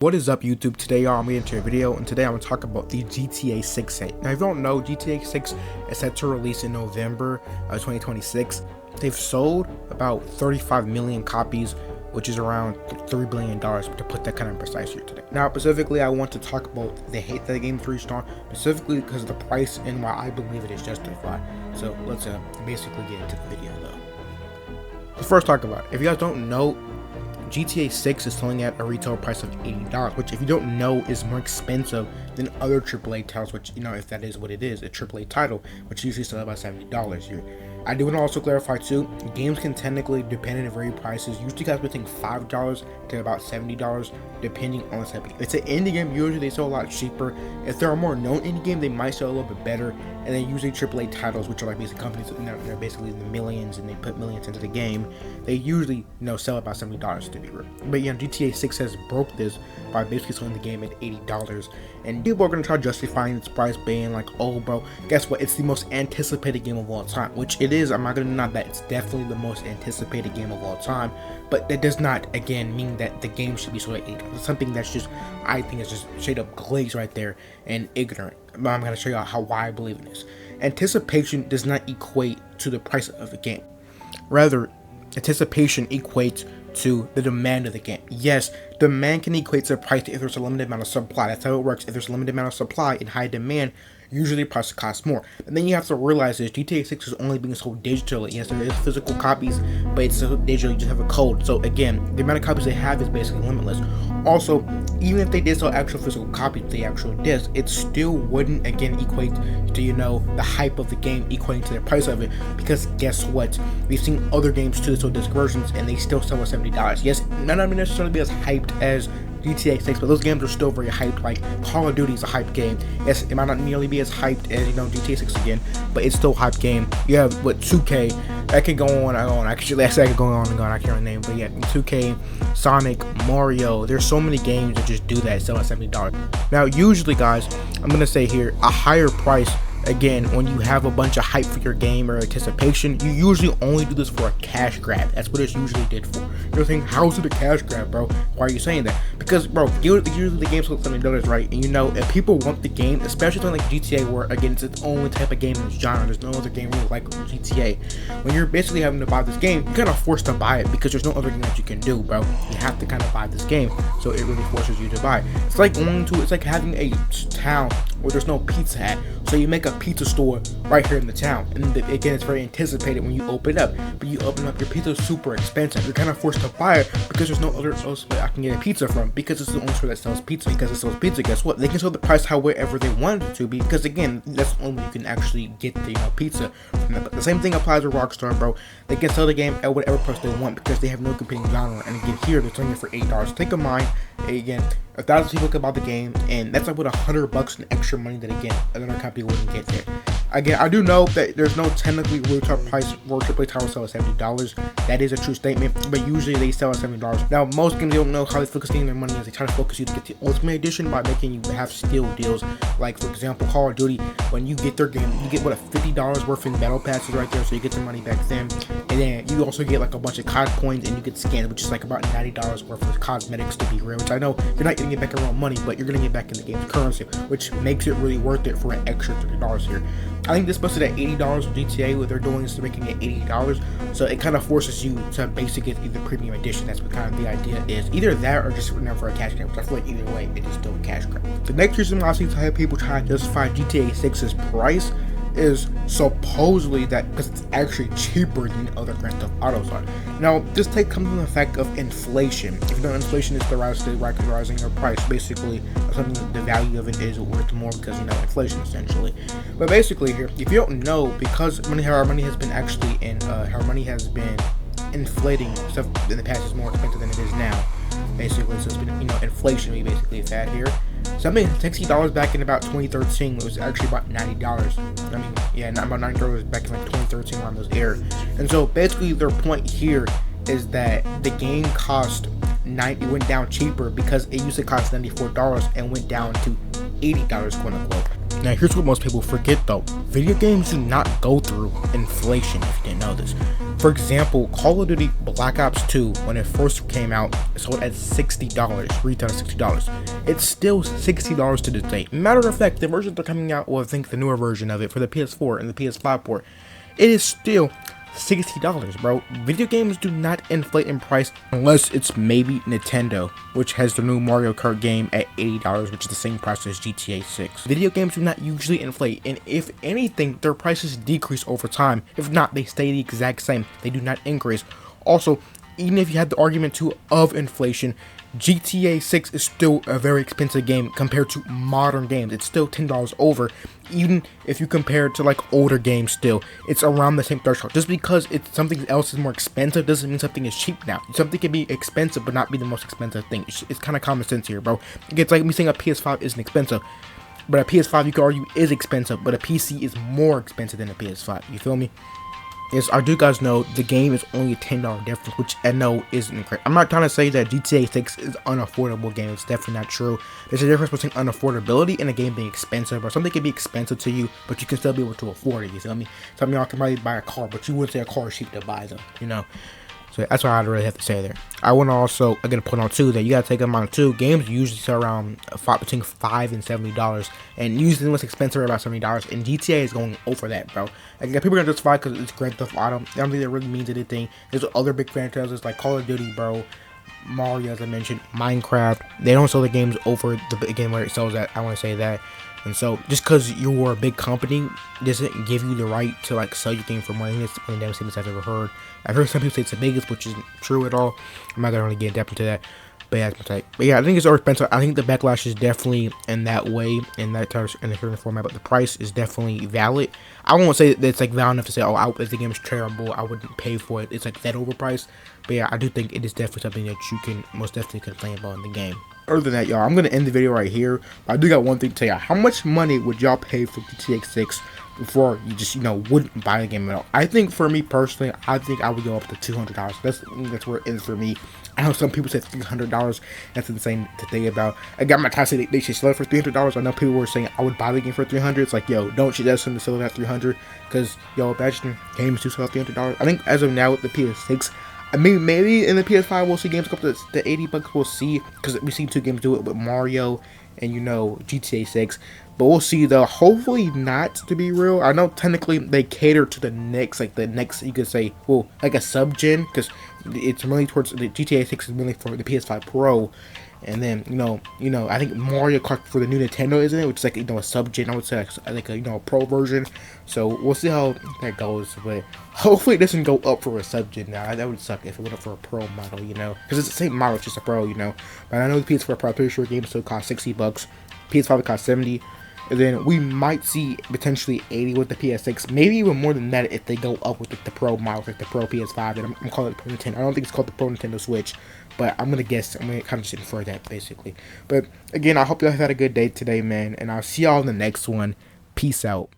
What is up, YouTube? Today I'm getting into a video, and today I'm going to talk about the GTA 6 set. Now, if you don't know, GTA 6 is set to release in November of 2026. They've sold about 35 million copies, which is around $3 billion, to put that kind of precise here today. Now, specifically, I want to talk about the hate that the game's reached on, specifically because of the price and why I believe it is justified. So let's basically get into the video, though. Let's first talk about it. If you guys don't know, GTA 6 is selling at a retail price of $80, which, if you don't know, is more expensive than other AAA titles, which, you know, if that is what it is, a AAA title, which usually sell about $70 here. I do want to also clarify too, games can technically, depending on vary prices, usually cost between $5 to about $70, depending on the type of game. If it's an indie game, usually they sell a lot cheaper. If there are more known indie games, they might sell a little bit better. And then usually AAA titles, which are like basically companies, you know, they're basically in the millions and they put millions into the game, they usually, you know, sell about $70 to be real. But yeah, GTA 6 has broke this by basically selling the game at $80, and people are going to try justifying its price, being like, oh bro, guess what, it's the most anticipated game of all time, which it is. I'm not going to deny that it's definitely the most anticipated game of all time, but that does not, again, mean that the game should be sold at $80. It's something that's just, I think, is just straight up glazed right there and ignorant. But I'm going to show you why I believe in this. Anticipation does not equate to the price of a game. Rather, anticipation equates to the demand of the game. Yes, demand can equate to the price if there's a limited amount of supply. That's how it works. If there's a limited amount of supply and high demand, usually the price costs more. And then you have to realize this, GTA 6 is only being sold digitally. Yes, there is physical copies, but it's sold digitally, you just have a code. So again, the amount of copies they have is basically limitless. Also, even if they did sell actual physical copies, the actual disc, it still wouldn't, again, equate to, you know, the hype of the game equating to the price of it. Because guess what? We've seen other games too that sell disc versions and they still sell at $70. Yes, might not necessarily be as hyped as GTA 6, but those games are still very hyped. Like Call of Duty is a hype game. Yes, it might not nearly be as hyped as, you know, GTA 6 again, but it's still a hype game. You have what, 2K, that could go on and on. Actually, I could go on and on. I can't remember the name, but yeah, 2K, Sonic, Mario. There's so many games that just do that, sell at $70. Now, usually, guys, I'm gonna say here, a higher price. Again, when you have a bunch of hype for your game or anticipation, you usually only do this for a cash grab. That's what it's usually did for. You're saying, how is it a cash grab, bro? Why are you saying that? Because, bro, usually the game's sold $70, right? And you know, if people want the game, especially something like GTA, where again it's its only type of game in its genre, there's no other game really like GTA. When you're basically having to buy this game, you're kind of forced to buy it because there's no other game that you can do, bro. You have to kind of buy this game, so it really forces you to buy it. It's like it's like having a town where there's no pizza at, so you make a pizza store right here in the town, and again, it's very anticipated when you open it up. But you open up, your pizza is super expensive. You're kind of forced to buy it because there's no other place I can get a pizza from, because it's the only store that sells pizza. Because it sells pizza, guess what? They can sell the price however they want it to be, because again, that's the only way you can actually get the, you know, pizza from that. But the same thing applies to Rockstar, bro. They can sell the game at whatever price they want because they have no competing genre. And again, here they're selling it for $8. Take a mind, again, 1,000 people could buy the game, and that's like what $100 in extra money that, again, another company wouldn't get there. Again, I do know that there's no technically retail price where AAA titles sell at $70. That is a true statement, but usually they sell at $70. Now, most games, don't know how they focus their money is. They try to focus you to get the Ultimate Edition by making you have steal deals. Like, for example, Call of Duty, when you get their game, you get what, a $50 worth in battle passes right there, so you get the money back then. And then you also get like a bunch of COD points, and you get scans, which is like about $90 worth of cosmetics, to be real. Which I know you're not getting it back in real money, but you're gonna get back in the game's currency, which makes it really worth it for an extra $30 here. I think this posted at $80 with GTA. What they're doing is they're making it $80, so it kind of forces you to basically get the premium edition. That's what kind of the idea is. Either that or just for a cash grab, which I feel like either way it is still a cash grab. The next reason why I see people trying to justify GTA 6's price is supposedly that because it's actually cheaper than other Grand Theft Autos are. Now, this comes from the fact of inflation. If you know, inflation is the rising your price. Basically, something the value of it is worth more because, you know, inflation essentially. But basically, here, if you don't know, because our money has been inflating, stuff in the past is more expensive than it is now. Basically, so it's been, you know, inflation we basically have had here. Something $60 back in about 2013 was actually about $90. I mean, yeah, not about $90 back in like 2013 around those era. And so basically their point here is that the game went down cheaper because it used to cost $94 and went down to $80, quote unquote. Now here's what most people forget though. Video games do not go through inflation, if you didn't know this. For example, Call of Duty Black Ops 2, when it first came out, it sold at $60, retail $60. It's still $60 to this day. Matter of fact, the versions that are coming out, well, I think the newer version of it for the PS4 and the PS5 port, it is still $60, bro. Video games do not inflate in price unless it's maybe Nintendo, which has the new Mario Kart game at $80, which is the same price as GTA 6. Video games do not usually inflate, and if anything, their prices decrease over time. If not, they stay the exact same. They do not increase. Also, even if you had the argument too of inflation, GTA 6 is still a very expensive game compared to modern games. It's still $10 over. Even if you compare it to like older games, still it's around the same threshold. Just because it's something else is more expensive doesn't mean something is cheap now. Something can be expensive but not be the most expensive thing. It's kind of common sense here, bro. It's like me saying a PS5 isn't expensive, but a PS5 you could argue is expensive, but a PC is more expensive than a PS5. You feel me? Yes, I do guys know the game is only a $10 difference, which I know isn't incredible. I'm not trying to say that GTA 6 is an unaffordable game. It's definitely not true. There's a difference between unaffordability and a game being expensive, or something can be expensive to you, but you can still be able to afford it. You feel me? Some of y'all can probably buy a car, but you wouldn't say a car is cheap to buy them, you know? So that's what I really have to say there. I want to also, again, point out too that you gotta take in mind too, games usually sell around between $5 and $70, and usually the most expensive are about $70, and GTA is going over that, bro. Like, people are gonna justify because it's Grand Theft Auto. I don't think that really means anything. There's other big franchises like Call of Duty, bro, Mario, as I mentioned, Minecraft. They don't sell the games over the game where it sells at. I want to say that. And so, just because you're a big company doesn't give you the right to like sell your game for money. It's one of the dumbest things I've ever heard. I've heard some people say it's the biggest, which isn't true at all. I'm not gonna really get in depth into that, but yeah, that's my take. But yeah, I think it's over expensive. I think the backlash is definitely in that way, in that terms, in a certain format. But the price is definitely valid. I won't say that it's like valid enough to say, oh, if the game is terrible, I wouldn't pay for it. It's like that overpriced. But yeah, I do think it is definitely something that you can most definitely complain about in the game. Other than that, y'all, I'm gonna end the video right here. But I do got one thing to tell y'all. How much money would y'all pay for GTA 6 before you just, wouldn't buy the game at all? I think for me personally, I think I would go up to $200. That's where it is for me. I know some people say $300. That's insane to think about. I got my time to say they should sell it for $300. I know people were saying I would buy the game for $300. It's like, yo, don't you just them to sell it at $300? Because, yo, imagine games do sell at $300. I think as of now with the PS6, I mean, maybe in the PS5 we'll see games go up to the $80. We'll see, because we've seen two games do it with Mario and GTA 6. But we'll see though. Hopefully not, to be real. I know technically they cater to the next, like the next, you could say, well, like a sub-gen, because it's really towards the GTA 6 is really for the PS5 Pro. And then, I think Mario Kart for the new Nintendo, isn't it? Which is like, a sub-gen, I would say, like a pro version. So, we'll see how that goes. But hopefully it doesn't go up for a sub-gen now. That would suck if it went up for a pro model, Because it's the same model, it's just a pro, But I know the PS4 Pro, I'm pretty sure games still cost $60. PS5 would cost $70. And then we might see potentially $80 with the PS6, maybe even more than that if they go up with the Pro model, like the Pro PS5. And I'm calling it Pro Nintendo. I don't think it's called the Pro Nintendo Switch, but I'm gonna guess. I'm gonna kind of just infer that basically. But again, I hope you guys had a good day today, man, and I'll see y'all in the next one. Peace out.